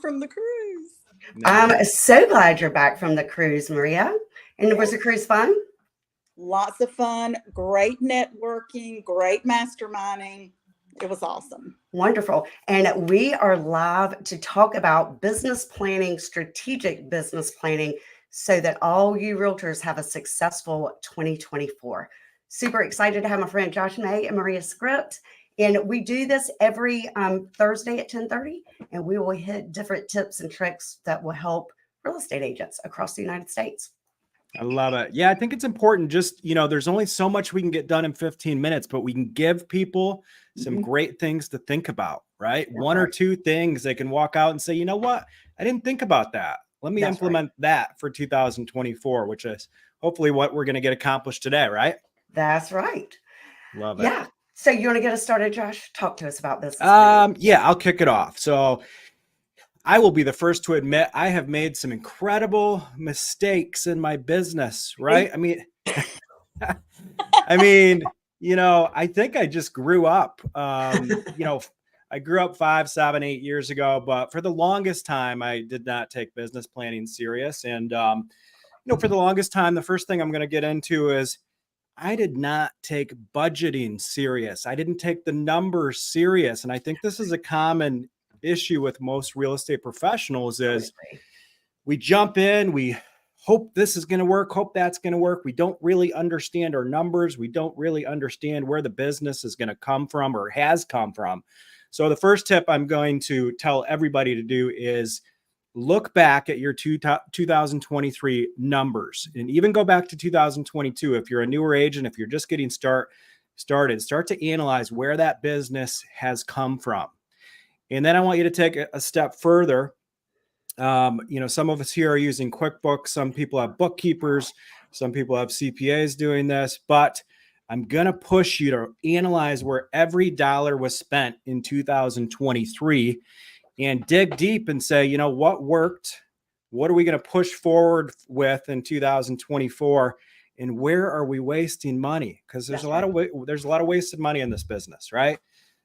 from the cruise. I'm so glad you're back from the cruise, Maria. And was the cruise fun? Lots of fun, great networking, great masterminding. It was awesome. Wonderful. And we are live to talk about business planning, strategic business planning, so that all you realtors have a successful 2024. Super excited to have my friend Josh May and Maria Skrip. And we do this every Thursday at 10:30, and we will hit different tips and tricks that will help real estate agents across the United States. I love it. Yeah, I think it's important. Just, there's only so much we can get done in 15 minutes, but we can give people some great things to think about, right? One or two things they can walk out and say, you know what? I didn't think about that. Let me implement that for 2024, which is hopefully what we're going to get accomplished today, right? That's right. Love it. Yeah. So you want to get us started, Josh? Talk to us about this. Yeah, I'll kick it off. So I will be the first to admit I have made some incredible mistakes in my business, right? I mean, I think I just grew up. I grew up 5, 7, 8 years ago, but for the longest time, I did not take business planning serious. And, for the longest time, the first thing I'm going to get into is I did not take budgeting serious. I didn't take the numbers serious. And I think this is a common issue with most real estate professionals is we jump in, we hope this is going to work, hope that's going to work. We don't really understand our numbers. We don't really understand where the business is going to come from or has come from. So the first tip I'm going to tell everybody to do is look back at your 2023 numbers and even go back to 2022. If you're a newer agent, if you're just getting started, start to analyze where that business has come from. And then I want you to take a step further. Some of us here are using QuickBooks. Some people have bookkeepers. Some people have CPAs doing this. But I'm going to push you to analyze where every dollar was spent in 2023 and dig deep and say, what worked? What are we going to push forward with in 2024? And where are we wasting money? Because there's a lot of wasted money in this business, right?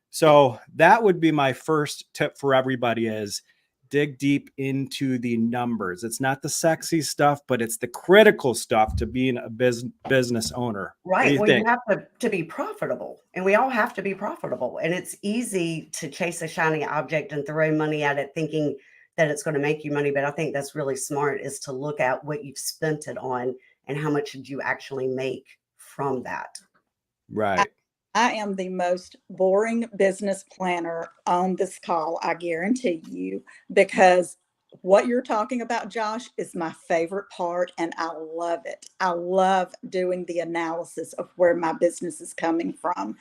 So that would be my first tip for everybody is dig deep into the numbers. It's not the sexy stuff, but it's the critical stuff to being a business owner. Right. Well, you have to be profitable, and we all have to be profitable. And it's easy to chase a shiny object and throw money at it thinking that it's going to make you money. But I think that's really smart is to look at what you've spent it on and how much did you actually make from that. Right. I am the most boring business planner on this call, I guarantee you, because what you're talking about, Josh, is my favorite part, and I love it. I love doing the analysis of where my business is coming from.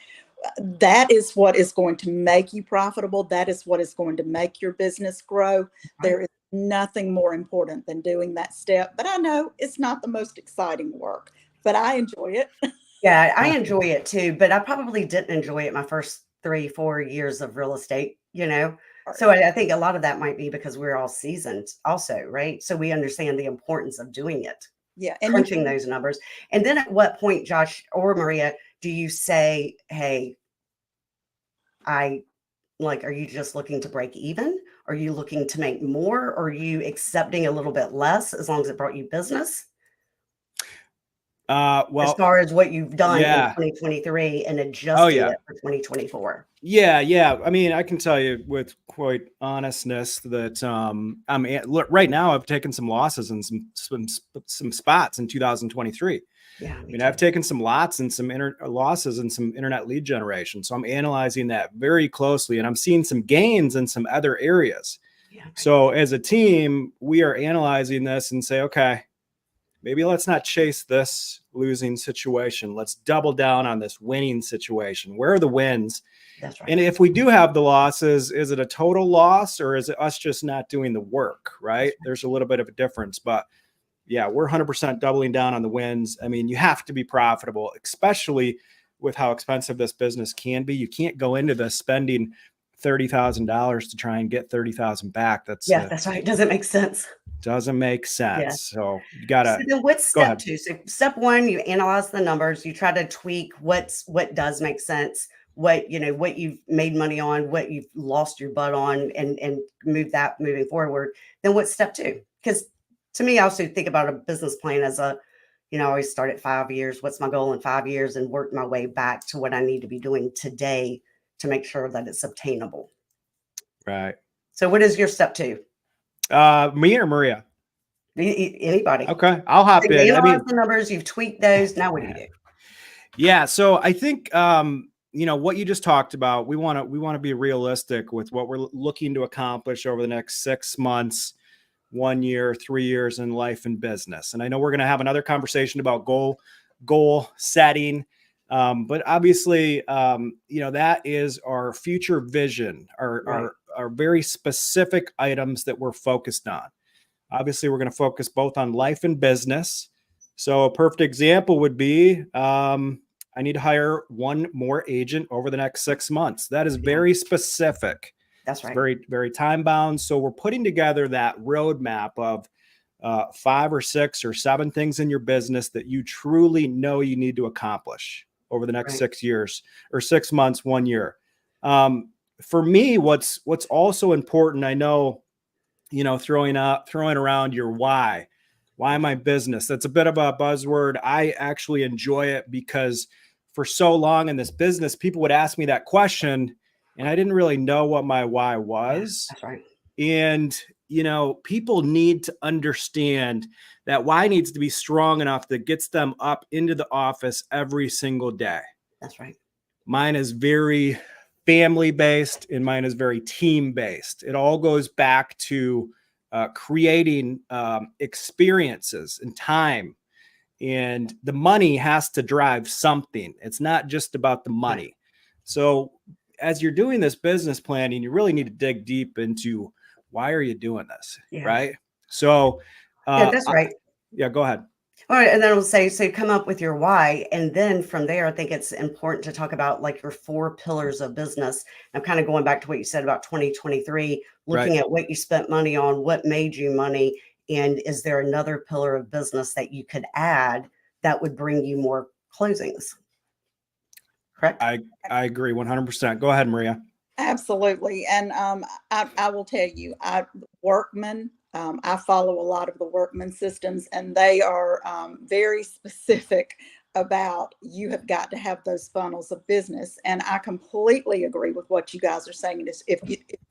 That is what is going to make you profitable. That is what is going to make your business grow. There is nothing more important than doing that step. But I know it's not the most exciting work, but I enjoy it. Yeah, I enjoy it too, but I probably didn't enjoy it my first 3-4 years of real estate, So I think a lot of that might be because we're all seasoned also, right? So we understand the importance of doing it. Yeah. And crunching those numbers. And then at what point, Josh or Maria, do you say, hey, are you just looking to break even? Are you looking to make more? Or are you accepting a little bit less as long as it brought you business? As far as what you've done in 2023 and adjusting it for 2024. Yeah. I mean, I can tell you with quite honestness that right now I've taken some losses in some spots in 2023. Yeah, I mean, I've taken some lots and some losses in some internet lead generation. So I'm analyzing that very closely, and I'm seeing some gains in some other areas. Yeah, so as a team, we are analyzing this and say, okay, maybe let's not chase this losing situation. Let's double down on this winning situation. Where are the wins? That's right. And if we do have the losses, is it a total loss or is it us just not doing the work, right? There's a little bit of a difference, but yeah, we're 100% doubling down on the wins. I mean, you have to be profitable, especially with how expensive this business can be. You can't go into this spending $30,000 to try and get 30,000 back. That's right. It doesn't make sense. Doesn't make sense. Yeah. So you gotta. So then what's step 2? So step 1, you analyze the numbers. You try to tweak what does make sense. what you've made money on, what you've lost your butt on, and move that moving forward, then what's step two? Because to me, I also think about a business plan as I always start at 5 years. What's my goal in 5 years, and work my way back to what I need to be doing today to make sure that it's obtainable. Right. So what is your step two? Me or Maria? Anybody. Okay, I'll hop You've in. analyzed the numbers, you've tweaked those. Now what do you do? Yeah, so I think what you just talked about, we want to be realistic with what we're looking to accomplish over the next 6 months, 1 year, 3 years in life and business. And I know we're going to have another conversation about goal setting. But obviously, that is our future vision, our very specific items that we're focused on. Obviously, we're going to focus both on life and business. So a perfect example would be, I need to hire one more agent over the next 6 months. That is very specific. That's right. It's very, very time bound. So we're putting together that roadmap of 5 or 6 or 7 things in your business that you truly know you need to accomplish over the next 6 years or 6 months, 1 year. For me, what's also important, I know, throwing around your why my business. That's a bit of a buzzword. I actually enjoy it because for so long in this business, people would ask me that question and I didn't really know what my why was. That's right. And, people need to understand that why needs to be strong enough that gets them up into the office every single day. That's right. Mine is very family-based and mine is very team-based. It all goes back to creating experiences and time. And the money has to drive something. It's not just about the money. Right. So as you're doing this business planning, you really need to dig deep into why are you doing this, right? So that's right. Go ahead. All right, and then we'll say, so come up with your why. And then from there, I think it's important to talk about like your 4 pillars of business. I'm kind of going back to what you said about 2023, looking at what you spent money on, what made you money, and is there another pillar of business that you could add that would bring you more closings? Correct? I agree 100%. Go ahead, Maria. Absolutely. And I will tell you, Workman, I follow a lot of the Workman systems, and they are very specific about you have got to have those funnels of business. And I completely agree with what you guys are saying. Is if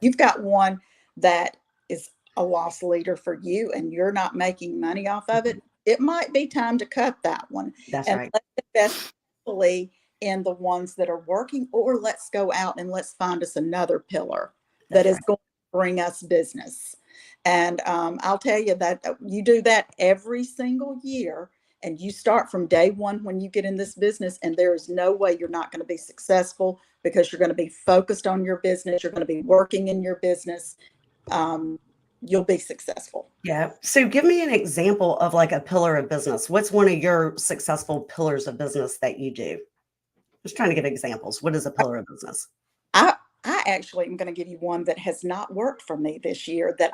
you've got one that is a loss leader for you and you're not making money off of it, it might be time to cut that one. That's and right. Let's invest fully in the ones that are working, or let's go out and let's find us another pillar that is going to bring us business. And I'll tell you that you do that every single year, and you start from day one when you get in this business, and there is no way you're not going to be successful because you're going to be focused on your business. You're going to be working in your business. You'll be successful. Yeah. So give me an example of like a pillar of business. What's one of your successful pillars of business that you do? Just trying to give examples. What is a pillar of business? I actually am going to give you one that has not worked for me this year, that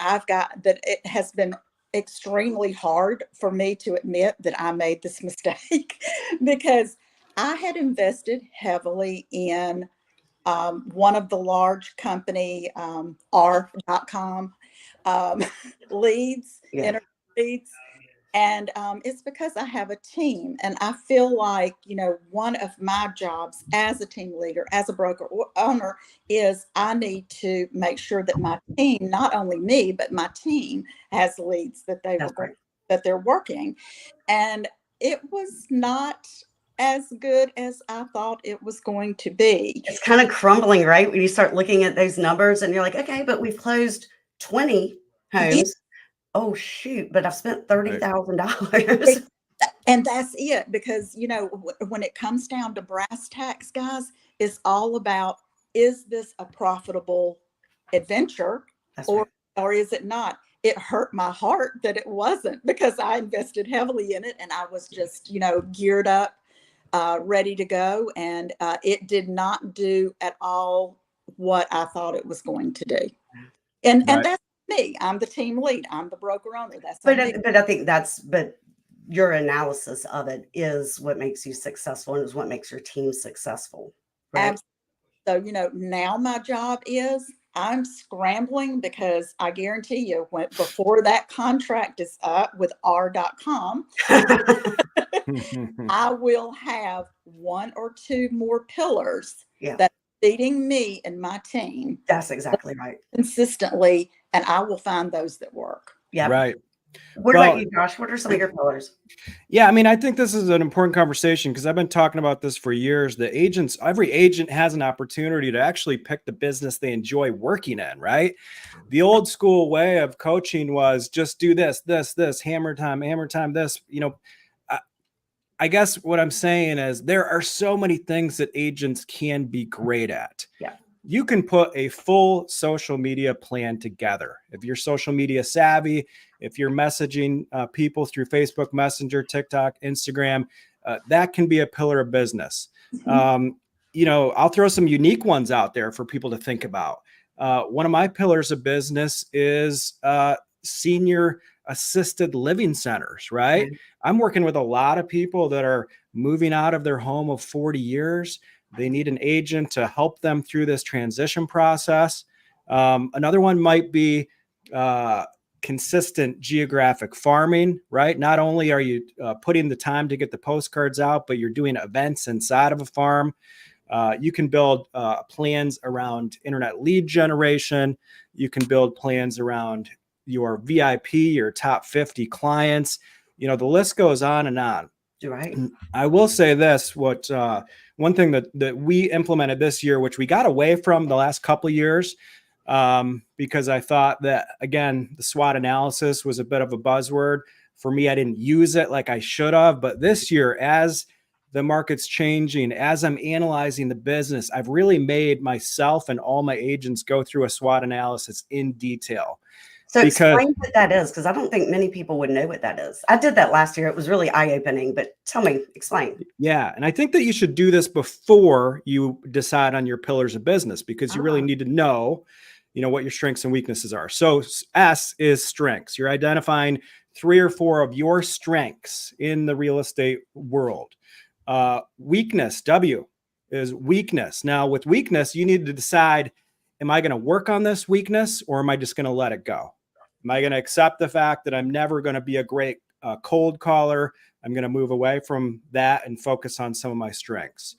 it has been extremely hard for me to admit that I made this mistake because I had invested heavily in one of the large company, R.com leads, internet leads. And it's because I have a team, and I feel like, one of my jobs as a team leader, as a broker or owner, is I need to make sure that my team, not only me, but my team has leads that that they're working. And it was not as good as I thought it was going to be. It's kind of crumbling, right? When you start looking at those numbers and you're like, okay, but we've closed 20 homes. Oh shoot, but I've spent $30,000. And that's it, because when it comes down to brass tacks, guys, it's all about, is this a profitable adventure or is it not? It hurt my heart that it wasn't, because I invested heavily in it and I was just geared up, ready to go, and it did not do at all what I thought it was going to do. And that's me. I'm the team lead. I'm the broker owner. But I think but your analysis of it is what makes you successful and is what makes your team successful. Right? So, now my job is I'm scrambling because I guarantee you when before that contract is up with R.com, I will have one or two more pillars Yeah, that are feeding me and my team that's exactly right. consistently, and I will find those that work. Yep. Right. What about Well, you, Josh? What are some of your pillars? yeah, I mean, I think this is an important conversation because I've been talking about this for years. Every agent has an opportunity to actually pick the business they enjoy working in, right? The old school way of coaching was just do this, hammer time, this. I, I guess what I'm saying is there are so many things that agents can be great at. Yeah. You can put a full social media plan together. If you're social media savvy, if you're messaging people through Facebook Messenger, TikTok, Instagram, that can be a pillar of business. I'll throw some unique ones out there for people to think about. One of my pillars of business is senior assisted living centers, right? Okay. I'm working with a lot of people that are moving out of their home of 40 years. They need an agent to help them through this transition process. Another one might be consistent geographic farming, right? Not only are you putting the time to get the postcards out, but you're doing events inside of a farm. You can build plans around internet lead generation. You can build plans around your VIP, your top 50 clients. The list goes on and on. You're right. I will say this, one thing that we implemented this year, which we got away from the last couple of years, because I thought that, again, the SWOT analysis was a bit of a buzzword. For me, I didn't use it like I should have. But this year, as the market's changing, as I'm analyzing the business, I've really made myself and all my agents go through a SWOT analysis in detail. So explain what that is, because I don't think many people would know what that is. I did that last year. It was really eye-opening, but tell me, explain. Yeah. And I think that you should do this before you decide on your pillars of business, because you really need to know, what your strengths and weaknesses are. So S is strengths. You're identifying 3 or 4 of your strengths in the real estate world. Weakness, W, is weakness. Now, with weakness, you need to decide, am I going to work on this weakness, or am I just going to let it go? Am I going to accept the fact that I'm never going to be a great cold caller? I'm going to move away from that and focus on some of my strengths.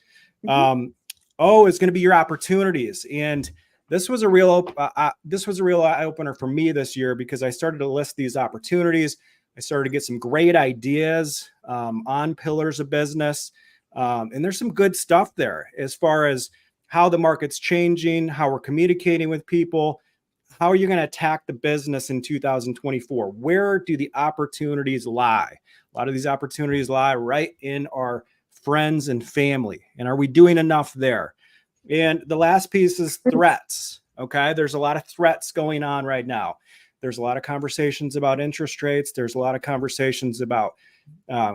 O is going to be your opportunities. And this was a real eye opener for me this year, because I started to list these opportunities. I started to get some great ideas on pillars of business. And there's some good stuff there as far as how the market's changing, how we're communicating with people, how are you going to attack the business in 2024? Where do the opportunities lie? A lot of these opportunities lie right in our friends and family. And are we doing enough there? And the last piece is threats. Okay. There's a lot of threats going on right now. There's a lot of conversations about interest rates. There's a lot of conversations about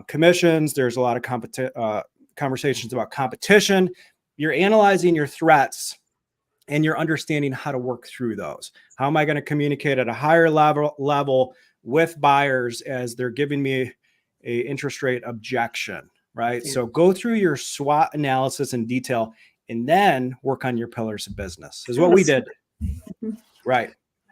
commissions. There's a lot of conversations about competition. You're analyzing your threats and you're understanding how to work through those. How am I going to communicate at a higher level with buyers as they're giving me a interest rate objection, right? Yeah. So go through your SWOT analysis in detail and then work on your pillars of business is what we did. Right.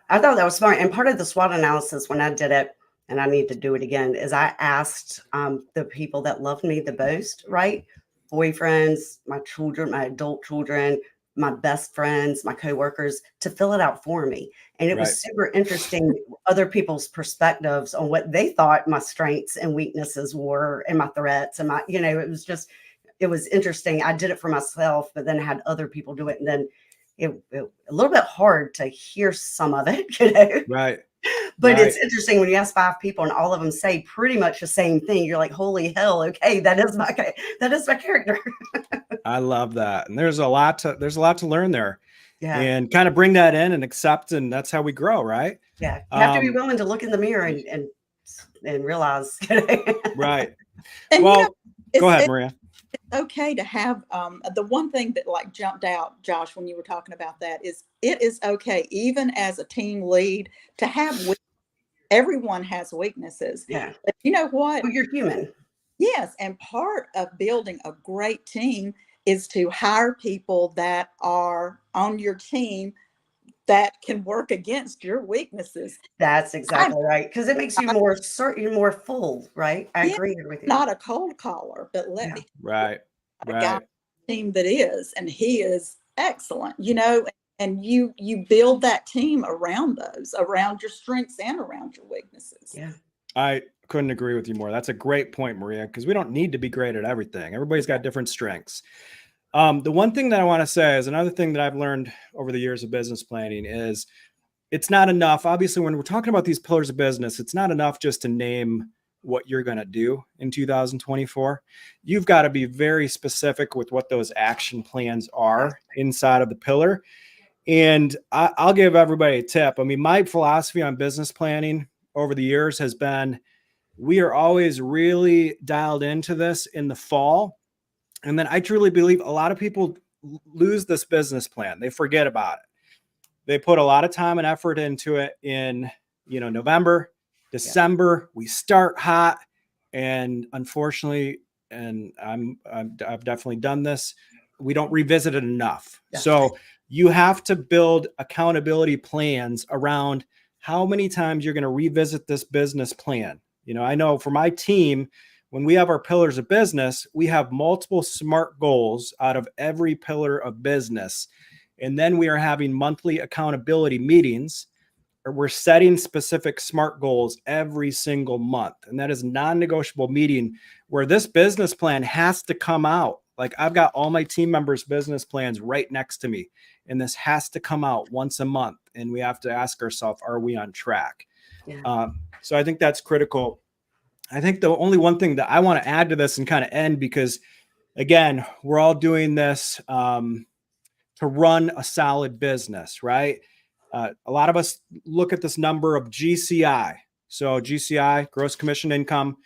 I thought that was smart. And part of the SWOT analysis when I did it, and I need to do it again, is I asked the people that loved me the most, right? Boyfriends, my children, my adult children, my best friends, my coworkers, to fill it out for me. And it was super interesting, other people's perspectives on what they thought my strengths and weaknesses were and my threats. And it was interesting. I did it for myself, but then I had other people do it. And then it a little bit hard to hear some of it, Right. But it's interesting when you ask 5 people and all of them say pretty much the same thing. You're like, holy hell. Okay. That is my character. I love that. And there's a lot to learn there. Yeah. And kind of bring that in and accept. And that's how we grow. Right. Yeah. You have to be willing to look in the mirror and realize. Right. And well, go ahead, Maria. It's okay to have the one thing that jumped out, Josh, when you were talking about that is it is okay, even as a team lead, to have everyone has weaknesses. Yeah. But you know what? Well, you're human. Yes. And part of building a great team is to hire people that are on your team that can work against your weaknesses. That's I'm exactly right. Because it makes you more certain, more full, right? I yeah, agree with you. not a cold caller, but let Yeah. me Right. a guy on Right. the team that is, and he is excellent, and you build that team around around your strengths and around your weaknesses. Yeah. I couldn't agree with you more. That's a great point, Maria, because we don't need to be great at everything. Everybody's got different strengths. The one thing that I want to say is another thing that I've learned over the years of business planning is it's not enough. Obviously, when we're talking about these pillars of business, it's not enough just to name what you're going to do in 2024. You've got to be very specific with what those action plans are inside of the pillar. And I'll give everybody a tip. I mean, my philosophy on business planning over the years has been we are always really dialed into this in the fall. And then I truly believe a lot of people lose this business plan. They forget about it. They put a lot of time and effort into it in, November, December. We start hot, and unfortunately, and I've definitely done this. We don't revisit it enough. That's So right. you have to build accountability plans around how many times you're going to revisit this business plan. I know for my team, when we have our pillars of business, we have multiple SMART goals out of every pillar of business. And then we are having monthly accountability meetings, or we're setting specific SMART goals every single month. And that is a non-negotiable meeting where this business plan has to come out. Like I've got all my team members' business plans right next to me. And this has to come out once a month. And we have to ask ourselves, are we on track? Yeah. So I think that's critical. I think the only one thing that I want to add to this and kind of end, because again, we're all doing this to run a solid business, right? A lot of us look at this number of GCI. So GCI, gross commission income.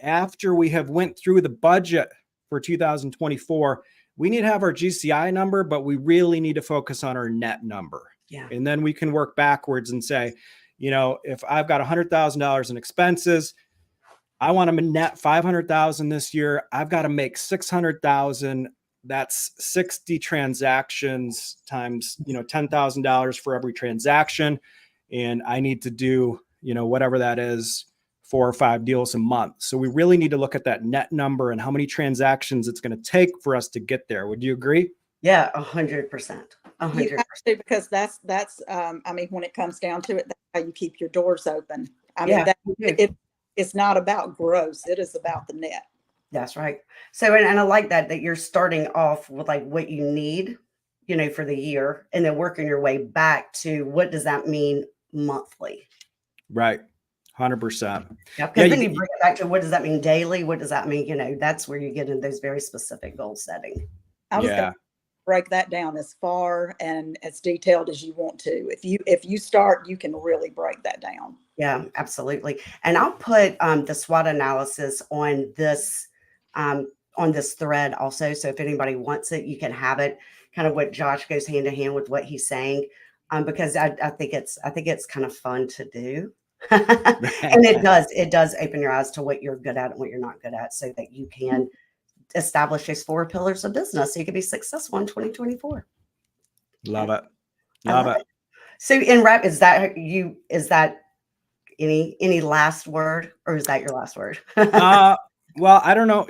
After we have went through the budget for 2024, we need to have our GCI number, but we really need to focus on our net number. Yeah. And then we can work backwards and say, if I've got $100,000 in expenses, I want to net 500,000 this year. I've got to make 600,000. That's 60 transactions times, $10,000 for every transaction. And I need to do, whatever that is, 4 or 5 deals a month. So we really need to look at that net number and how many transactions it's going to take for us to get there. Would you agree? Yeah. 100%. 100%. You have to, because that's when it comes down to it, that's how you keep your doors open. Yeah. It's not about gross. It is about the net. That's right. So, and I like that you're starting off with like what you need, for the year, and then working your way back to what does that mean monthly? Right. 100%. Yeah. Because then you bring it back to what does that mean daily? What does that mean? That's where you get into those very specific goal setting. I was going to break that down as far and as detailed as you want to. If you start, you can really break that down. Yeah, absolutely. And I'll put the SWOT analysis on this thread also. So if anybody wants it, you can have it. Kind of what Josh goes hand in hand with what he's saying, because I think it's kind of fun to do, and it does open your eyes to what you're good at and what you're not good at, so that you can establish those 4 pillars of business so you can be successful in 2024. Love it. Love it. So in wrap, is that any last word, or is that your last word? Well, I don't know.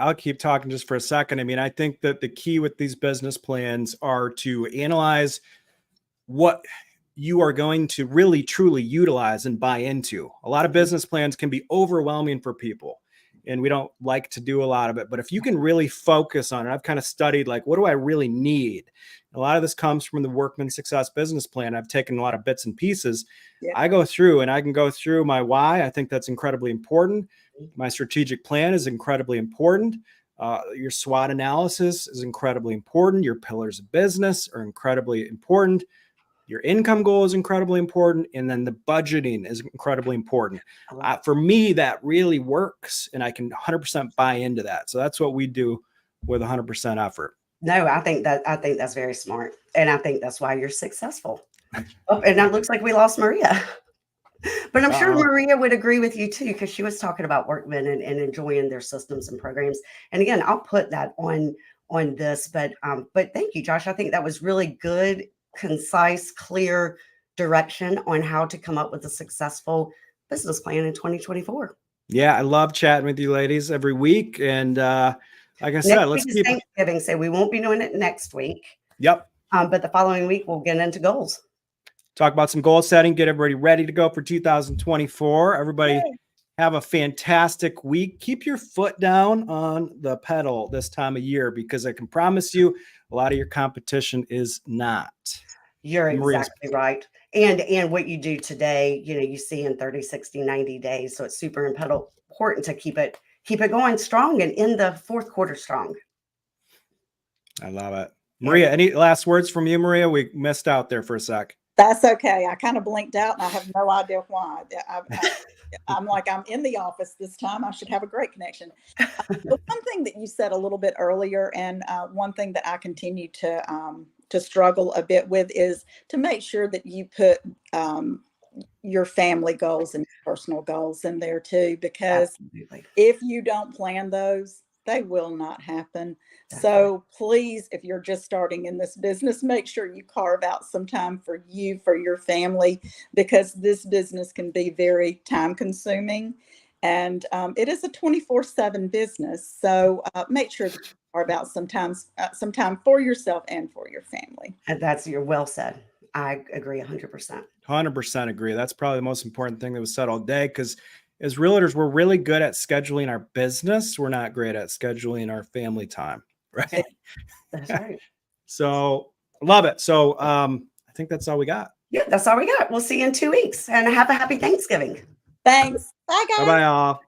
I'll keep talking just for a second. I mean, I think that the key with these business plans are to analyze what you are going to really truly utilize and buy into. A lot of business plans can be overwhelming for people, and we don't like to do a lot of it. But if you can really focus on it, I've kind of studied, like, what do I really need? A lot of this comes from the Workman Success Business Plan. I've taken a lot of bits and pieces. Yeah. I go through, and I can go through my why. I think that's incredibly important. My strategic plan is incredibly important. Your SWOT analysis is incredibly important. Your pillars of business are incredibly important. Your income goal is incredibly important. And then the budgeting is incredibly important. For me, that really works, and I can 100% buy into that. So that's what we do with 100% effort. No, I think that's very smart. And I think that's why you're successful. Oh, and that looks like we lost Maria. But I'm sure Maria would agree with you too, because she was talking about Workman and enjoying their systems and programs. And again, I'll put that on on this, but thank you, Josh. I think that was really good, concise, clear direction on how to come up with a successful business plan in 2024. Yeah, I love chatting with you ladies every week. And like I said, Next let's week is keep. Thanksgiving, so we won't be doing it next week. Yep. But the following week we'll get into goals. Talk about some goal setting, get everybody ready to go for 2024. Everybody have a fantastic week. Keep your foot down on the pedal this time of year, because I can promise you a lot of your competition is not. You're exactly right. And what you do today, you see in 30, 60, 90 days. So it's super important to keep it going strong and in the fourth quarter strong. I love it. Maria, any last words from you, Maria? We missed out there for a sec. That's okay. I kind of blinked out and I have no idea why. I'm like, I'm in the office this time. I should have a great connection. The one thing that you said a little bit earlier, and one thing that I continue to struggle a bit with, is to make sure that you put your family goals and personal goals in there too, because if you don't plan those, they will not happen. So please, if you're just starting in this business, make sure you carve out some time for you, for your family, because this business can be very time consuming. And it is a 24/7 business. So make sure that you carve out some time for yourself and for your family. And you're well said. I agree 100%. 100% agree. That's probably the most important thing that was said all day, because as realtors, we're really good at scheduling our business. We're not great at scheduling our family time. Right. That's right. So love it. So I think that's all we got. Yeah, that's all we got. We'll see you in 2 weeks, and have a happy Thanksgiving. Thanks. Bye, guys. Bye-bye, all.